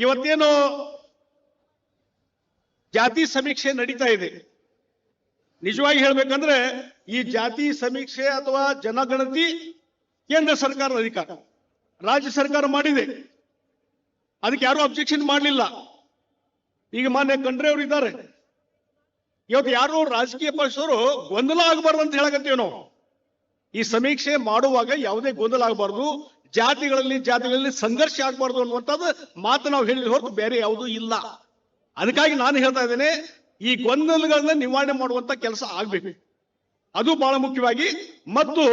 ಇವತ್ತೇನು ಜಾತಿ ಸಮೀಕ್ಷೆ ನಡೀತಾ ಇದೆ. ನಿಜವಾಗಿ ಹೇಳ್ಬೇಕಂದ್ರೆ ಈ ಜಾತಿ ಸಮೀಕ್ಷೆ ಅಥವಾ ಜನಗಣತಿ ಕೇಂದ್ರ ಸರ್ಕಾರದ ಅಧಿಕಾರ, ರಾಜ್ಯ ಸರ್ಕಾರ ಮಾಡಿದೆ, ಅದಕ್ಕೆ ಯಾರು ಅಬ್ಜೆಕ್ಷನ್ ಮಾಡಲಿಲ್ಲ. ಈಗ ಮಾನ್ಯ ಖಂಡ್ರೆ ಅವರು ಇದ್ದಾರೆ. ಇವತ್ತು ಯಾರು ರಾಜಕೀಯ ಪಕ್ಷದವರು ಗೊಂದಲ ಆಗಬಾರ್ದು ಅಂತ ಹೇಳಕತ್ತೀವಿ ನಾವು. ಈ ಸಮೀಕ್ಷೆ ಮಾಡುವಾಗ ಯಾವುದೇ ಗೊಂದಲ ಆಗಬಾರ್ದು, ಜಾತಿಗಳಲ್ಲಿ ಸಂಘರ್ಷ ಆಗಬಾರ್ದು ಅನ್ನುವಂಥದ್ದು ಮಾತು ನಾವು ಹೇಳಿದ ಹೊರತು ಬೇರೆ ಯಾವುದೂ ಇಲ್ಲ. ಅದಕ್ಕಾಗಿ ನಾನು ಹೇಳ್ತಾ ಇದ್ದೇನೆ, ಈ ಗೊಂದಲಗಳನ್ನ ನಿವಾರಣೆ ಮಾಡುವಂತ ಕೆಲಸ ಆಗ್ಬೇಕು, ಅದು ಬಹಳ ಮುಖ್ಯವಾಗಿ. ಮತ್ತು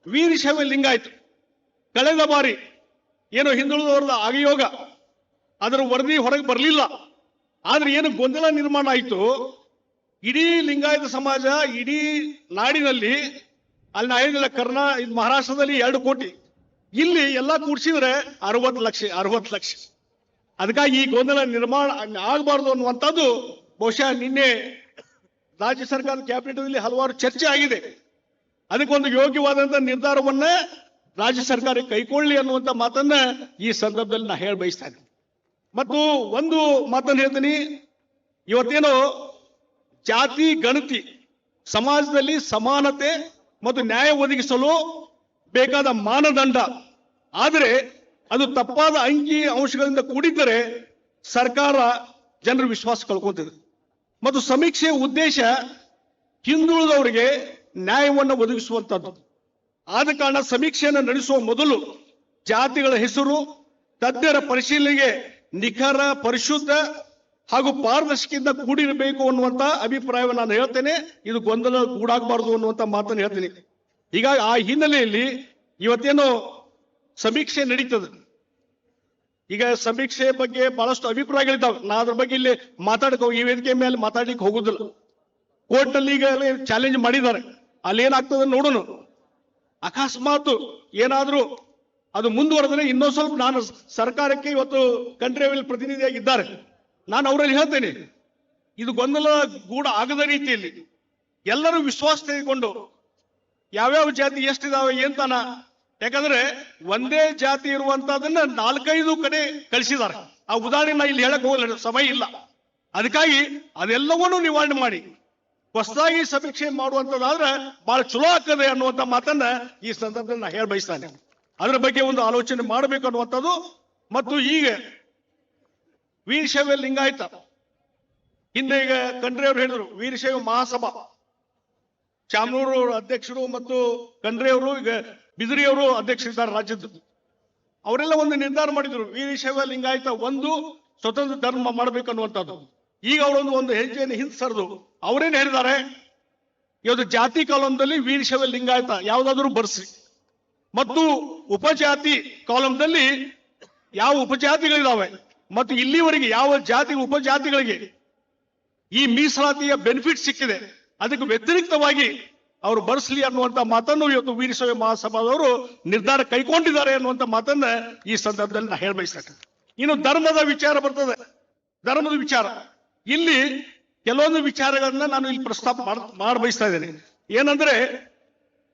ವೀರಶೈವ ಲಿಂಗಾಯತ ಕಳೆದ ಬಾರಿ ಏನು ಹಿಂದುಳಿದವರದ ಆಯೋಗ ಅದರ ವರದಿ ಹೊರಗೆ ಬರಲಿಲ್ಲ, ಆದ್ರೆ ಏನು ಗೊಂದಲ ನಿರ್ಮಾಣ ಆಯಿತು, ಇಡೀ ಲಿಂಗಾಯತ ಸಮಾಜ ಇಡೀ ನಾಡಿನಲ್ಲಿ, ಅಲ್ಲಿ ನಾ ಹೇಳಿಲ್ಲ ಮಹಾರಾಷ್ಟ್ರದಲ್ಲಿ 2 ಕೋಟಿ, ಇಲ್ಲಿ ಎಲ್ಲ ಕೂಡಿಸಿದ್ರೆ 60 ಲಕ್ಷ. ಅದಕ್ಕಾಗಿ ಈ ಗೊಂದಲ ನಿರ್ಮಾಣ ಆಗಬಾರ್ದು ಅನ್ನುವಂಥದ್ದು ಬಹುಶಃ ನಿನ್ನೆ ರಾಜ್ಯ ಸರ್ಕಾರದ ಕ್ಯಾಬಿನೆಟ್ ಹಲವಾರು ಚರ್ಚೆ ಆಗಿದೆ. ಅದಕ್ಕೊಂದು ಯೋಗ್ಯವಾದಂತ ನಿರ್ಧಾರವನ್ನ ರಾಜ್ಯ ಸರ್ಕಾರ ಕೈಗೊಳ್ಳಿ ಅನ್ನುವಂಥ ಮಾತನ್ನ ಈ ಸಂದರ್ಭದಲ್ಲಿ ನಾ ಹೇಳ ಬಯಸ್ತೇನೆ. ಮತ್ತು ಒಂದು ಮಾತನ್ನು ಹೇಳ್ತೀನಿ, ಇವತ್ತೇನು ಜಾತಿ ಗಣತಿ ಸಮಾಜದಲ್ಲಿ ಸಮಾನತೆ ಮತ್ತು ನ್ಯಾಯ ಒದಗಿಸಲು ಬೇಕಾದ ಮಾನದಂಡ, ಆದರೆ ಅದು ತಪ್ಪಾದ ಅಂಕಿ ಅಂಶಗಳಿಂದ ಕೂಡಿದ್ದರೆ ಸರ್ಕಾರ ಜನರ ವಿಶ್ವಾಸ ಕಳ್ಕೊತಿದೆ. ಮತ್ತು ಸಮೀಕ್ಷೆಯ ಉದ್ದೇಶ ಹಿಂದುಳಿದವರಿಗೆ ನ್ಯಾಯವನ್ನು ಒದಗಿಸುವಂಥದ್ದು. ಆದ ಕಾರಣ ಸಮೀಕ್ಷೆಯನ್ನು ನಡೆಸುವ ಮೊದಲು ಜಾತಿಗಳ ಹೆಸರು, ತಜ್ಞರ ಪರಿಶೀಲನೆಗೆ ನಿಖರ, ಪರಿಶುದ್ಧ ಹಾಗೂ ಪಾರದರ್ಶಕದಿಂದ ಕೂಡಿರಬೇಕು ಅನ್ನುವಂತ ಅಭಿಪ್ರಾಯವನ್ನು ನಾನು ಹೇಳ್ತೇನೆ. ಇದು ಗೊಂದಲ ಗೂಡಾಗಬಾರದು ಅನ್ನುವಂತ ಮಾತನ್ನು ಹೇಳ್ತೀನಿ. ಹೀಗಾಗಿ ಆ ಹಿನ್ನೆಲೆಯಲ್ಲಿ ಇವತ್ತೇನು ಸಮೀಕ್ಷೆ ನಡೀತದೆ, ಈಗ ಸಮೀಕ್ಷೆ ಬಗ್ಗೆ ಬಹಳಷ್ಟು ಅಭಿಪ್ರಾಯಗಳಿದ್ದಾವೆ. ನಾ ಅದ್ರ ಬಗ್ಗೆ ಇಲ್ಲಿ ಈ ವೇದಿಕೆ ಮೇಲೆ ಮಾತಾಡ್ಲಿಕ್ಕೆ ಹೋಗುದಿಲ್ಲ. ಕೋರ್ಟ್ ನಲ್ಲಿ ಈಗ ಚಾಲೆಂಜ್ ಮಾಡಿದ್ದಾರೆ, ಅಲ್ಲಿ ಏನಾಗ್ತದೆ ನೋಡೋಣ. ಅಕಸ್ಮಾತ್ ಏನಾದ್ರೂ ಅದು ಮುಂದುವರೆದ್ರೆ ಇನ್ನೊಂದು ಸ್ವಲ್ಪ, ನಾನು ಸರ್ಕಾರಕ್ಕೆ ಇವತ್ತು ಖಂಡ್ರೆ ಪ್ರತಿನಿಧಿಯಾಗಿದ್ದಾರೆ, ನಾನು ಅವರಲ್ಲಿ ಹೇಳ್ತೇನೆ, ಇದು ಗೊಂದಲ ಗೂಢ ಆಗದ ರೀತಿಯಲ್ಲಿ ಎಲ್ಲರೂ ವಿಶ್ವಾಸ ತೆಗೆದುಕೊಂಡು ಯಾವ್ಯಾವ ಜಾತಿ ಎಷ್ಟಿದಾವೆ ಎಂತಾನ, ಯಾಕಂದ್ರೆ ಒಂದೇ ಜಾತಿ ಇರುವಂತದನ್ನ 4-5 ಕಡೆ ಕಳಿಸಿದ್ದಾರೆ. ಆ ಉದಾಹರಣೆ ಇಲ್ಲಿ ಹೇಳಕ್ ಹೋಗಲ್ಲ, ಸಮಯ ಇಲ್ಲ. ಅದಕ್ಕಾಗಿ ಅದೆಲ್ಲವನ್ನೂ ನಿವಾರಣೆ ಮಾಡಿ ಹೊಸದಾಗಿ ಸಮೀಕ್ಷೆ ಮಾಡುವಂತದ್ದಾದ್ರೆ ಬಹಳ ಚಲೋ ಆಗ್ತದೆ ಅನ್ನುವಂಥ ಮಾತನ್ನ ಈ ಸಂದರ್ಭದಲ್ಲಿ ನಾ ಹೇಳ ಬಯಸ್ತಾನೆ. ಅದರ ಬಗ್ಗೆ ಒಂದು ಆಲೋಚನೆ ಮಾಡಬೇಕು ಅನ್ನುವಂಥದ್ದು. ಮತ್ತು ಈಗ ವೀರಶೈವ ಲಿಂಗಾಯತ, ಹಿಂದೆ ಈಗ ಖಂಡ್ರೆ ಅವರು ಹೇಳಿದ್ರು ವೀರಶೈವ ಮಹಾಸಭಾ, ಚಾಮನೂರು ಅಧ್ಯಕ್ಷರು ಮತ್ತು ಖಂಡ್ರೆ ಅವರು, ಈಗ ಬಿದರಿಯವರು ಅಧ್ಯಕ್ಷರಿದ್ದಾರೆ ರಾಜ್ಯದ. ಅವರೆಲ್ಲ ಒಂದು ನಿರ್ಧಾರ ಮಾಡಿದ್ರು, ವೀರಶೈವ ಲಿಂಗಾಯತ ಒಂದು ಸ್ವತಂತ್ರ ಧರ್ಮ ಮಾಡಬೇಕನ್ನುವಂಥದ್ದು. ಈಗ ಅವರೊಂದು ಹೆಜ್ಜೆಯನ್ನು ಹಿಂದೆ ಸರಿದು ಅವರೇನು ಹೇಳಿದ್ದಾರೆ, ಇವತ್ತು ಜಾತಿ ಕಾಲಂದಲ್ಲಿ ವೀರಶೈವ ಲಿಂಗಾಯತ ಯಾವುದಾದ್ರೂ ಬರ್ಸಿ, ಮತ್ತು ಉಪಜಾತಿ ಕಾಲಂದಲ್ಲಿ ಯಾವ ಉಪಜಾತಿಗಳಿದಾವೆ ಮತ್ತು ಇಲ್ಲಿವರೆಗೆ ಯಾವ ಜಾತಿ ಉಪಜಾತಿಗಳಿಗೆ ಈ ಮೀಸಲಾತಿಯ ಬೆನಿಫಿಟ್ ಸಿಕ್ಕಿದೆ ಅದಕ್ಕೆ ವ್ಯತಿರಿಕ್ತವಾಗಿ ಅವರು ಬರ್ಸ್ಲಿ ಅನ್ನುವಂತ ಮಾತನ್ನು ಇವತ್ತು ವೀರಶೈವ ಮಹಾಸಭಾದವರು ನಿರ್ಧಾರ ಕೈಗೊಂಡಿದ್ದಾರೆ ಅನ್ನುವಂತ ಮಾತನ್ನ ಈ ಸಂದರ್ಭದಲ್ಲಿ ನಾ ಹೇಳಬಯಸ್ತೇನೆ. ಇನ್ನು ಧರ್ಮದ ವಿಚಾರ ಬರ್ತದೆ. ಧರ್ಮದ ವಿಚಾರ ಇಲ್ಲಿ ಕೆಲವೊಂದು ವಿಚಾರಗಳನ್ನ ನಾನು ಇಲ್ಲಿ ಪ್ರಸ್ತಾಪ ಮಾಡಬಯಸ್ತಾ ಇದ್ದೇನೆ. ಏನಂದ್ರೆ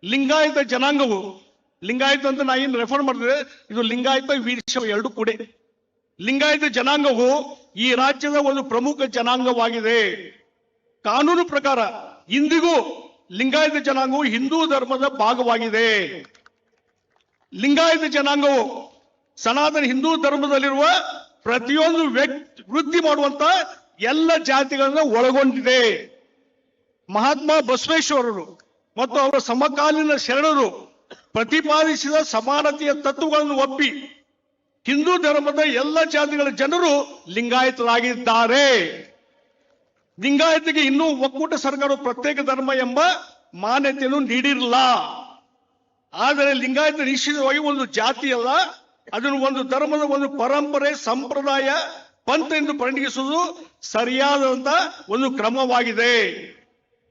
ಲಿಂಗಾಯತ ಜನಾಂಗವು, ಲಿಂಗಾಯತ ಅಂತ ನಾ ಏನು ರೆಫರ್ ಮಾಡಿದ್ರೆ ಇದು ಲಿಂಗಾಯತ ವೀರಶೈವ 2 ಕೂಡ. ಲಿಂಗಾಯತ ಜನಾಂಗವು ಈ ರಾಜ್ಯದ ಒಂದು ಪ್ರಮುಖ ಜನಾಂಗವಾಗಿದೆ. ಕಾನೂನು ಪ್ರಕಾರ ಇಂದಿಗೂ ಲಿಂಗಾಯತ ಜನಾಂಗವು ಹಿಂದೂ ಧರ್ಮದ ಭಾಗವಾಗಿದೆ. ಲಿಂಗಾಯತ ಜನಾಂಗವು ಸನಾತನ ಹಿಂದೂ ಧರ್ಮದಲ್ಲಿರುವ ಪ್ರತಿಯೊಂದು ವೃತ್ತಿ ಮಾಡುವಂತ ಎಲ್ಲ ಜಾತಿಗಳನ್ನ ಒಳಗೊಂಡಿದೆ. ಮಹಾತ್ಮ ಬಸವೇಶ್ವರರು ಮತ್ತು ಅವರ ಸಮಕಾಲೀನ ಶರಣರು ಪ್ರತಿಪಾದಿಸಿದ ಸಮಾನತೆಯ ತತ್ವಗಳನ್ನು ಒಪ್ಪಿ ಹಿಂದೂ ಧರ್ಮದ ಎಲ್ಲ ಜಾತಿಗಳ ಜನರು ಲಿಂಗಾಯತರಾಗಿದ್ದಾರೆ. ಲಿಂಗಾಯತಿಗೆ ಇನ್ನೂ ಒಕ್ಕೂಟ ಸರ್ಕಾರವು ಪ್ರತ್ಯೇಕ ಧರ್ಮ ಎಂಬ ಮಾನ್ಯತೆಯನ್ನು ನೀಡಿರಲಿಲ್ಲ. ಆದರೆ ಲಿಂಗಾಯತ ನಿಶ್ಚಿತವಾಗಿ ಒಂದು ಜಾತಿ ಅಲ್ಲ, ಅದನ್ನು ಒಂದು ಧರ್ಮದ ಒಂದು ಪರಂಪರೆ, ಸಂಪ್ರದಾಯ, ಪಂಥ ಎಂದು ಪರಿಗಣಿಸುವುದು ಸರಿಯಾದಂತ ಒಂದು ಕ್ರಮವಾಗಿದೆ.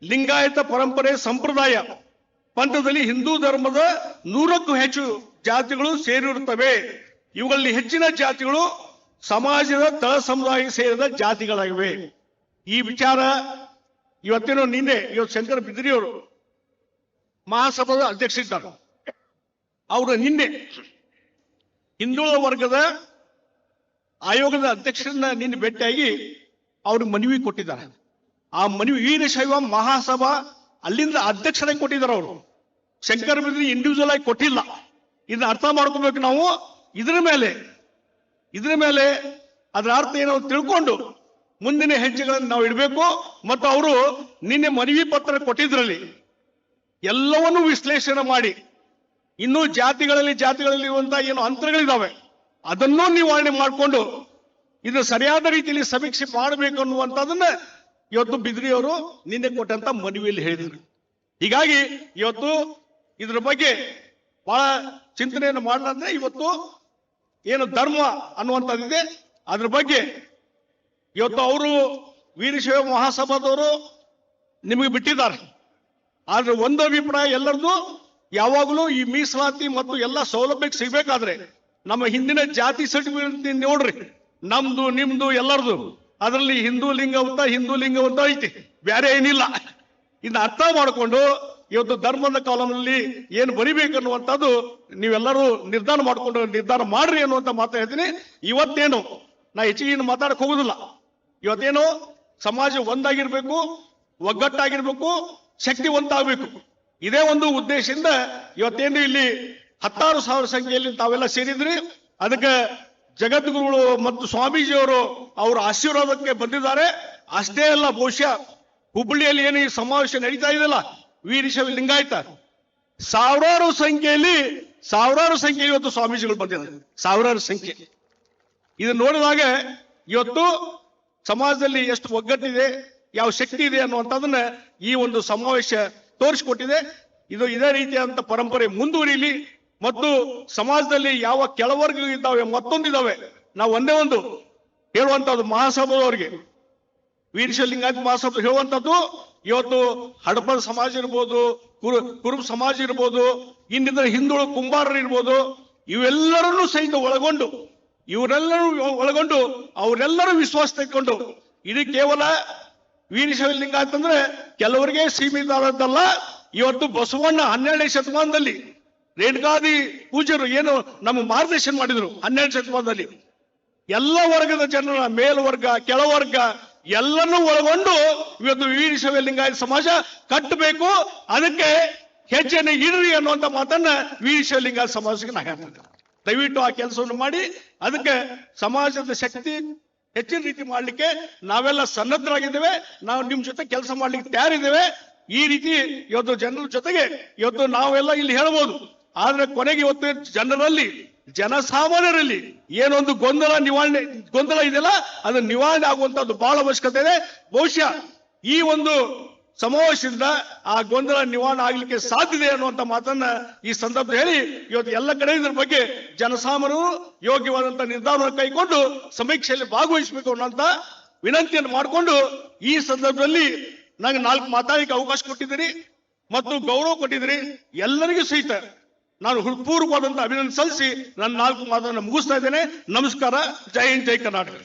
ಲಿಂಗಾಯತ ಪರಂಪರೆ, ಸಂಪ್ರದಾಯ, ಪಂಥದಲ್ಲಿ ಹಿಂದೂ ಧರ್ಮದ 100ಕ್ಕೂ ಹೆಚ್ಚು ಜಾತಿಗಳು ಸೇರಿರುತ್ತವೆ. ಇವುಗಳಲ್ಲಿ ಹೆಚ್ಚಿನ ಜಾತಿಗಳು ಸಮಾಜದ ತಳ ಸಮುದಾಯಕ್ಕೆ ಸೇರಿದ ಜಾತಿಗಳಾಗಿವೆ. ಈ ವಿಚಾರ ಇವತ್ತು ಶಂಕರ ಬಿದರಿಯವರು ಮಹಾಸಭಾದ ಅಧ್ಯಕ್ಷರಿದ್ದಾರೆ. ಅವರು ನಿನ್ನೆ ಹಿಂದುಳಿದ ವರ್ಗದ ಆಯೋಗದ ಅಧ್ಯಕ್ಷರನ್ನ ನಿನ್ನೆ ಭೇಟಿಯಾಗಿ ಅವ್ರಿಗೆ ಮನವಿ ಕೊಟ್ಟಿದ್ದಾರೆ. ಆ ಮನವಿ ವೀರಶೈವ ಮಹಾಸಭಾ ಅಲ್ಲಿಂದ ಅಧ್ಯಕ್ಷರಾಗಿ ಕೊಟ್ಟಿದ್ದಾರೆ. ಅವರು ಶಂಕರ ಬಿದ್ರಿ ಇಂಡಿವಿಜುವಲ್ ಆಗಿ ಕೊಟ್ಟಿಲ್ಲ. ಇದನ್ನ ಅರ್ಥ ಮಾಡ್ಕೋಬೇಕು ನಾವು. ಇದ್ರ ಮೇಲೆ ಅದರ ಅರ್ಥ ಏನೋ ತಿಳ್ಕೊಂಡು ಮುಂದಿನ ಹೆಜ್ಜೆಗಳನ್ನು ನಾವು ಇಡಬೇಕು. ಮತ್ತು ಅವರು ನಿನ್ನೆ ಮನವಿ ಪತ್ರ ಕೊಟ್ಟಿದ್ರಲ್ಲಿ ಎಲ್ಲವನ್ನೂ ವಿಶ್ಲೇಷಣೆ ಮಾಡಿ ಇನ್ನೂ ಜಾತಿಗಳಲ್ಲಿ ಇರುವಂತಹ ಏನು ಅಂತರಗಳಿದ್ದಾವೆ ಅದನ್ನೂ ನಿವಾರಣೆ ಮಾಡಿಕೊಂಡು ಇದು ಸರಿಯಾದ ರೀತಿಯಲ್ಲಿ ಸಮೀಕ್ಷೆ ಮಾಡಬೇಕು ಅನ್ನುವಂಥದ್ದನ್ನ ಇವತ್ತು ಬಿದ್ರಿ ಅವರು ನಿನ್ನೆ ಕೊಟ್ಟಂತ ಮನವಿಯಲ್ಲಿ ಹೇಳಿದರು. ಹೀಗಾಗಿ ಇವತ್ತು ಇದ್ರ ಬಗ್ಗೆ ಬಹಳ ಚಿಂತನೆಯನ್ನು ಮಾಡಲಾದ್ರೆ ಇವತ್ತು ಏನು ಧರ್ಮ ಅನ್ನುವಂಥದ್ದಿದೆ ಅದ್ರ ಬಗ್ಗೆ ಇವತ್ತು ಅವರು ವೀರಶೈವ ಮಹಾಸಭಾದವರು ನಿಮಗೆ ಬಿಟ್ಟಿದ್ದಾರೆ. ಆದ್ರೆ ಒಂದು ಅಭಿಪ್ರಾಯ ಎಲ್ಲರದು, ಯಾವಾಗಲೂ ಈ ಮೀಸಲಾತಿ ಮತ್ತು ಎಲ್ಲ ಸೌಲಭ್ಯಕ್ಕೆ ಸಿಗ್ಬೇಕಾದ್ರೆ ನಮ್ಮ ಹಿಂದಿನ ಜಾತಿ ಸರ್ಟಿಫಿಕೇಟ್ ನೋಡ್ರಿ, ನಮ್ದು ನಿಮ್ದು ಎಲ್ಲರದು, ಅದರಲ್ಲಿ ಹಿಂದೂ ಲಿಂಗವಂತ ಐತಿ, ಬೇರೆ ಏನಿಲ್ಲ. ಇನ್ನು ಅರ್ಥ ಮಾಡಿಕೊಂಡು ಇವತ್ತು ಧರ್ಮದ ಕಾಲಂನಲ್ಲಿ ಏನು ಬರಿಬೇಕನ್ನುವಂಥದ್ದು ನೀವೆಲ್ಲರೂ ನಿರ್ಧಾರ ಮಾಡ್ರಿ ಅನ್ನುವಂಥ ಮಾತು ಹೇಳ್ತೀನಿ. ಇವತ್ತೇನು ನಾ ಹೆಚ್ಚಿಗೆ ಮಾತಾಡಕ್ ಹೋಗುದಿಲ್ಲ. ಇವತ್ತೇನು ಸಮಾಜ ಒಂದಾಗಿರ್ಬೇಕು, ಒಗ್ಗಟ್ಟಾಗಿರ್ಬೇಕು, ಶಕ್ತಿವಂತ ಆಗ್ಬೇಕು. ಇದೇ ಒಂದು ಉದ್ದೇಶದಿಂದ ಇವತ್ತೇನು ಇಲ್ಲಿ 16,000 ಸಂಖ್ಯೆಯಲ್ಲಿ ತಾವೆಲ್ಲ ಸೇರಿದ್ರಿ. ಅದಕ್ಕೆ ಜಗದ್ಗುರುಗಳು ಮತ್ತು ಸ್ವಾಮೀಜಿಯವರು ಅವರ ಆಶೀರ್ವಾದಕ್ಕೆ ಬಂದಿದ್ದಾರೆ. ಅಷ್ಟೇ ಅಲ್ಲ, ಬಹುಶಃ ಹುಬ್ಬಳ್ಳಿಯಲ್ಲಿ ಏನು ಈ ಸಮಾವೇಶ ನಡೀತಾ ಇದೆಯಲ್ಲ ವೀರಶೈವ ಲಿಂಗಾಯತ, ಸಾವಿರಾರು ಸಂಖ್ಯೆಯಲ್ಲಿ ಇವತ್ತು ಸ್ವಾಮೀಜಿಗಳು ಬಂದಿದ್ದಾರೆ, ಸಾವಿರಾರು ಸಂಖ್ಯೆ. ಇದನ್ನು ನೋಡಿದಾಗ ಇವತ್ತು ಸಮಾಜದಲ್ಲಿ ಎಷ್ಟು ಒಗ್ಗಟ್ಟಿದೆ, ಯಾವ ಶಕ್ತಿ ಇದೆ ಅನ್ನುವಂಥದ್ದನ್ನ ಈ ಒಂದು ಸಮಾವೇಶ ತೋರಿಸಿಕೊಟ್ಟಿದೆ. ಇದು ಇದೇ ರೀತಿಯಾದಂತ ಪರಂಪರೆ ಮುಂದುವರಿಯಲಿ. ಮತ್ತು ಸಮಾಜದಲ್ಲಿ ಯಾವ ಕೆಳವರ್ಗ ಇದ್ದಾವೆ, ಮತ್ತೊಂದಿದ್ದಾವೆ, ನಾವು ಒಂದೇ ಒಂದು ಹೇಳುವಂತದ್ದು ಮಹಾಸಭಾದವರಿಗೆ, ವೀರಶೈವ ಲಿಂಗಾಯತ ಮಹಾಸಭಾ ಹೇಳುವಂತದ್ದು, ಇವತ್ತು ಹಡಪದ ಸಮಾಜ ಇರ್ಬೋದು, ಕುರುಬ ಸಮಾಜ ಇರ್ಬೋದು, ಇನ್ನಿತರ ಹಿಂದುಳು ಕುಂಬಾರರು ಇರ್ಬೋದು, ಇವೆಲ್ಲರನ್ನೂ ಸಹಿತ ಒಳಗೊಂಡು ಅವರೆಲ್ಲರೂ ವಿಶ್ವಾಸ ತೆಗೆದುಕೊಂಡು ಇದು ಕೇವಲ ವೀರಶೈವ ಲಿಂಗಾಯತ ಅಂದ್ರೆ ಕೆಲವರಿಗೆ ಸೀಮಿತ ಆದದ್ದಲ್ಲ. ಇವತ್ತು ಬಸವಣ್ಣ 12ನೇ ಶತಮಾನದಲ್ಲಿ ರೇಣುಕಾದಿ ಪೂಜ್ಯರು ಏನು ನಮ್ಮ ಮಾರ್ಗದರ್ಶನ ಮಾಡಿದ್ರು 12ನೇ ಶತಮಾನದಲ್ಲಿ, ಎಲ್ಲ ವರ್ಗದ ಜನರ, ಮೇಲ್ವರ್ಗ ಕೆಳವರ್ಗ ಎಲ್ಲನೂ ಒಳಗೊಂಡು ಇವತ್ತು ವೀರಶೈವ ಲಿಂಗಾಯತ ಸಮಾಜ ಕಟ್ಟಬೇಕು. ಅದಕ್ಕೆ ಹೆಜ್ಜೆನೆ ಇಡ್ರಿ ಅನ್ನುವಂಥ ಮಾತನ್ನ ವೀರಶೈವ ಲಿಂಗಾಯತ ಸಮಾಜಕ್ಕೆ ನಾ ಹೇಳ್ತೇನೆ. ದಯವಿಟ್ಟು ಆ ಕೆಲಸವನ್ನು ಮಾಡಿ. ಅದಕ್ಕೆ ಸಮಾಜದ ಶಕ್ತಿ ಹೆಚ್ಚಿನ ರೀತಿ ಮಾಡ್ಲಿಕ್ಕೆ ನಾವೆಲ್ಲ ಸನ್ನದ್ಧರಾಗಿದ್ದೇವೆ. ನಾವು ನಿಮ್ ಜೊತೆ ಕೆಲಸ ಮಾಡ್ಲಿಕ್ಕೆ ತಯಾರಿದ್ದೇವೆ. ಈ ರೀತಿ ಇವತ್ತು ಜನರ ಜೊತೆಗೆ ಇವತ್ತು ನಾವೆಲ್ಲ ಇಲ್ಲಿ ಹೇಳ್ಬೋದು. ಆದ್ರೆ ಕೊನೆಗೆ ಇವತ್ತು ಜನಸಾಮಾನ್ಯರಲ್ಲಿ ಏನೊಂದು ಗೊಂದಲ ಇದೆಯಲ್ಲ, ಅದು ನಿವಾರಣೆ ಆಗುವಂತದ್ದು ಬಹಳ ಅವಶ್ಯಕತೆ ಇದೆ. ಬಹುಶಃ ಈ ಒಂದು ಸಮಾವೇಶದಿಂದ ಆ ಗೊಂದಲ ನಿವಾರಣೆ ಆಗ್ಲಿಕ್ಕೆ ಸಾಧ್ಯತೆ ಅನ್ನುವಂತ ಮಾತನ್ನ ಈ ಸಂದರ್ಭ ಹೇಳಿ, ಇವತ್ತು ಎಲ್ಲ ಕಡೆ ಇದ್ರ ಬಗ್ಗೆ ಜನಸಾಮಾನ್ಯರು ಯೋಗ್ಯವಾದಂತ ನಿರ್ಧಾರವನ್ನು ಕೈಗೊಂಡು ಸಮೀಕ್ಷೆಯಲ್ಲಿ ಭಾಗವಹಿಸಬೇಕು ಅನ್ನುವಂತ ವಿನಂತಿಯನ್ನು ಮಾಡಿಕೊಂಡು, ಈ ಸಂದರ್ಭದಲ್ಲಿ ನಂಗೆ 4 ಮಾತಾಡಲಿಕ್ಕೆ ಅವಕಾಶ ಕೊಟ್ಟಿದ್ದೀರಿ ಮತ್ತು ಗೌರವ ಕೊಟ್ಟಿದ್ದೀರಿ. ಎಲ್ಲರಿಗೂ ಸಹಿತ ನಾನು ಹೃತ್ಪೂರ್ವಕವಾದಂತ ಅಭಿನಂದನೆ ಸಲ್ಲಿಸಿ ನನ್ನ 4 ಮಾತನ್ನು ಮುಗಿಸ್ತಾ ಇದ್ದೇನೆ. ನಮಸ್ಕಾರ. ಜೈ ಹಿಂದ್, ಜೈ ಕರ್ನಾಟಕ.